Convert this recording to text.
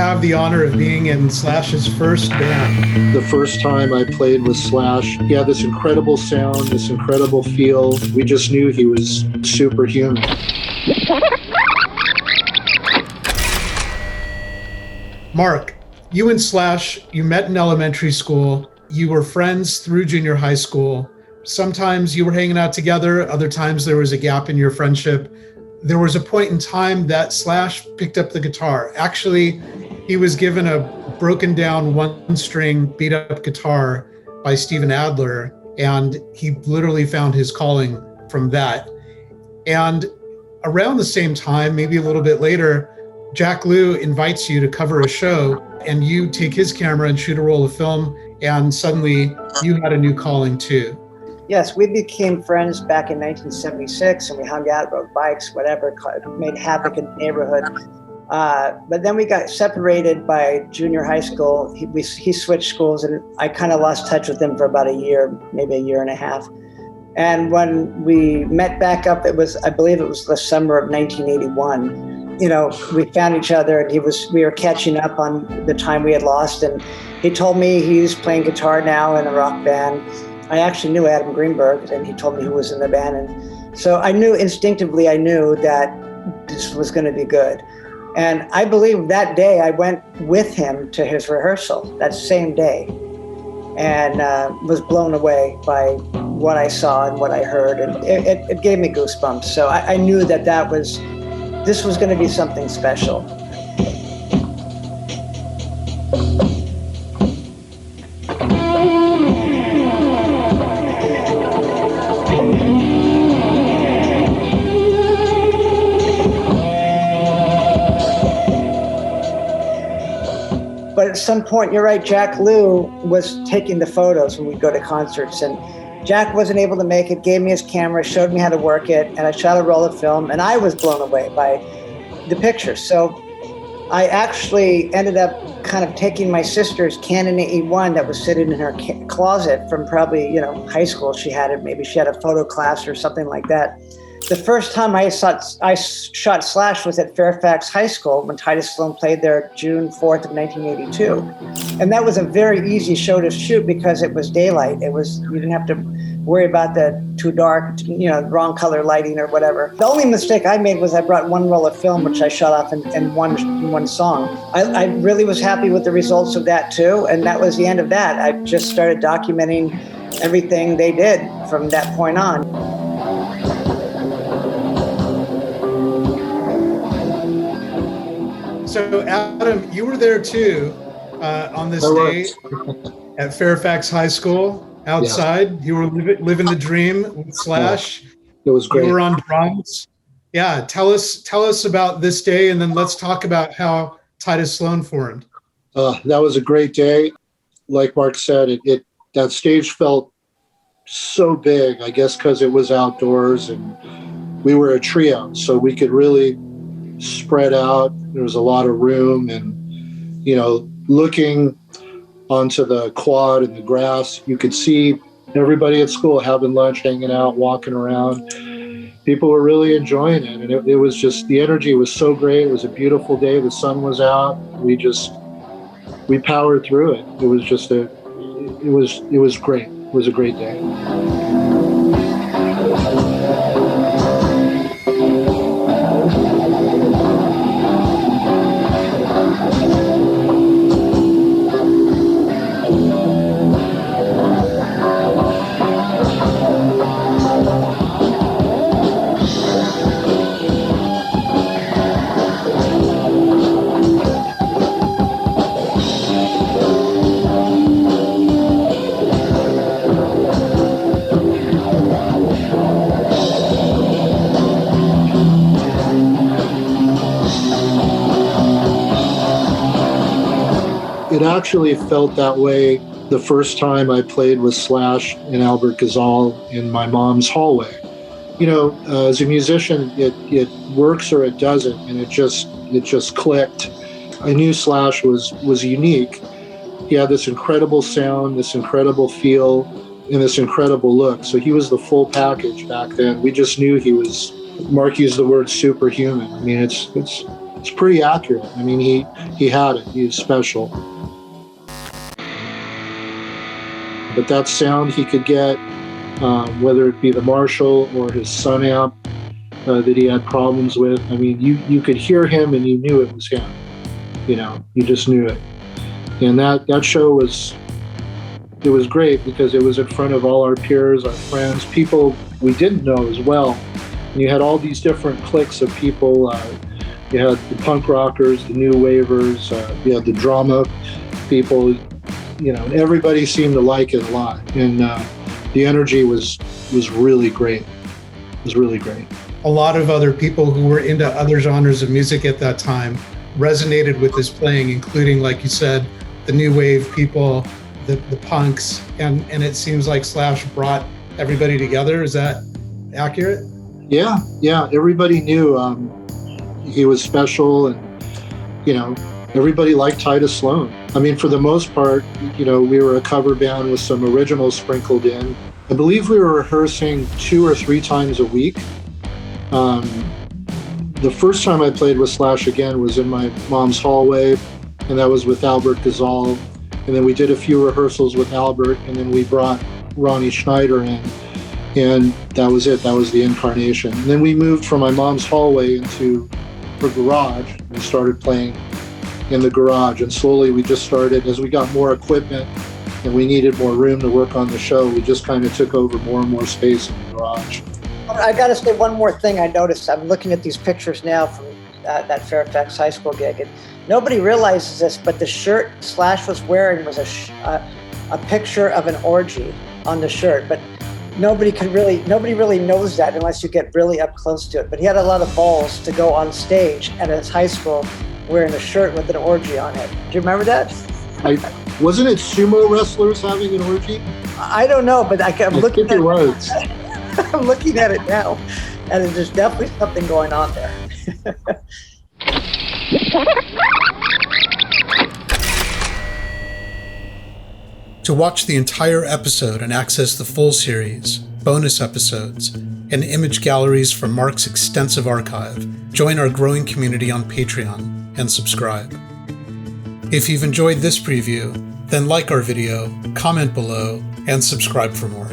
have the honor of being in Slash's first band. The first time I played with Slash, he had this incredible sound, this incredible feel. We just knew he was superhuman. Marc, you and Slash, you met in elementary school. You were friends through junior high school. Sometimes you were hanging out together. Other times there was a gap in your friendship. There was a point in time that Slash picked up the guitar. Actually, he was given a broken down one-string beat up guitar by Steven Adler, and he literally found his calling from that. And around the same time, maybe a little bit later, Jack Lue invites you to cover a show, and you take his camera and shoot a roll of film, and suddenly you had a new calling too. Yes, we became friends back in 1976, and we hung out, rode bikes, whatever, made havoc in the neighborhood. But then we got separated by junior high school. He switched schools, and I kind of lost touch with him for about a year, maybe a year and a half. And when we met back up, I believe it was the summer of 1981. You know, we found each other, and we were catching up on the time we had lost. And he told me he's playing guitar now in a rock band. I actually knew Adam Greenberg, and he told me who was in the band. And so instinctively I knew that this was going to be good. And I believe that day I went with him to his rehearsal that same day, and was blown away by what I saw and what I heard. And it gave me goosebumps. So I knew that this was going to be something special. But at some point, you're right, Jack Lue was taking the photos when we go to concerts, and Jack wasn't able to make it, gave me his camera, showed me how to work it, and I shot a roll of film, and I was blown away by the pictures. So I actually ended up kind of taking my sister's Canon 81 that was sitting in her closet from probably, high school. She had it, maybe she had a photo class or something like that. The first time I shot Slash was at Fairfax High School when Tidus Sloan played there June 4th of 1982. And that was a very easy show to shoot because it was daylight. You didn't have to worry about the too dark, wrong color lighting or whatever. The only mistake I made was I brought one roll of film, which I shot off in one song. I really was happy with the results of that too. And that was the end of that. I just started documenting everything they did from that point on. So, Adam, you were there too on this day at Fairfax High School outside. Yeah. You were living the dream with Slash. Yeah. It was great. You were on drums. Yeah, tell us about this day, and then let's talk about how Tidus Sloan formed. That was a great day. Like Marc said, that stage felt so big, I guess because it was outdoors, and we were a trio, so we could really spread out. There was a lot of room, and looking onto the quad and the grass, you could see everybody at school having lunch, hanging out, walking around. People were really enjoying it, and it was just, the energy was so great. It was a beautiful day. The sun was out. We powered through it. It was just it was great. It was a great day. It actually felt that way the first time I played with Slash and Albert Gazal in my mom's hallway. As a musician, it works or it doesn't, and it just clicked. I knew Slash was unique. He had this incredible sound, this incredible feel, and this incredible look. So he was the full package back then. We just knew he was, Marc used the word superhuman. I mean, it's pretty accurate. I mean, he had it. He was special. But that sound he could get, whether it be the Marshall or his Sun amp that he had problems with, I mean, you could hear him and you knew it was him. You know, you just knew it. And that show was great because it was in front of all our peers, our friends, people we didn't know as well. And you had all these different cliques of people. You had the punk rockers, the new wavers, you had the drama people, you know, and everybody seemed to like it a lot. And the energy was really great. It was really great. A lot of other people who were into other genres of music at that time resonated with this playing, including, like you said, the new wave people, the punks, and it seems like Slash brought everybody together. Is that accurate? Yeah. Everybody knew he was special, and you know, everybody liked Tidus Sloan. I mean, for the most part, you know, we were a cover band with some originals sprinkled in. I believe we were rehearsing 2 or 3 times a week. The first time I played with Slash again was in my mom's hallway, and that was with Albert Gazal. And then we did a few rehearsals with Albert, and then we brought Ronnie Schneider in, and that was it. That was the incarnation. And then we moved from my mom's hallway into her garage and started playing in the garage. And slowly we just started, as we got more equipment and we needed more room to work on the show, we just kind of took over more and more space in the garage. I got to say one more thing I noticed. I'm looking at these pictures now from that Fairfax High School gig, and nobody realizes this, but the shirt Slash was wearing was a picture of an orgy on the shirt, but nobody really knows that unless you get really up close to it. But he had a lot of balls to go on stage at his high school wearing a shirt with an orgy on it. Do you remember that? Wasn't it sumo wrestlers having an orgy? I don't know, but I'm looking at it. Was. I'm looking at it now, and there's definitely something going on there. To watch the entire episode and access the full series, bonus episodes, and image galleries from Marc's extensive archive, join our growing community on Patreon and subscribe. If you've enjoyed this preview, then like our video, comment below, and subscribe for more.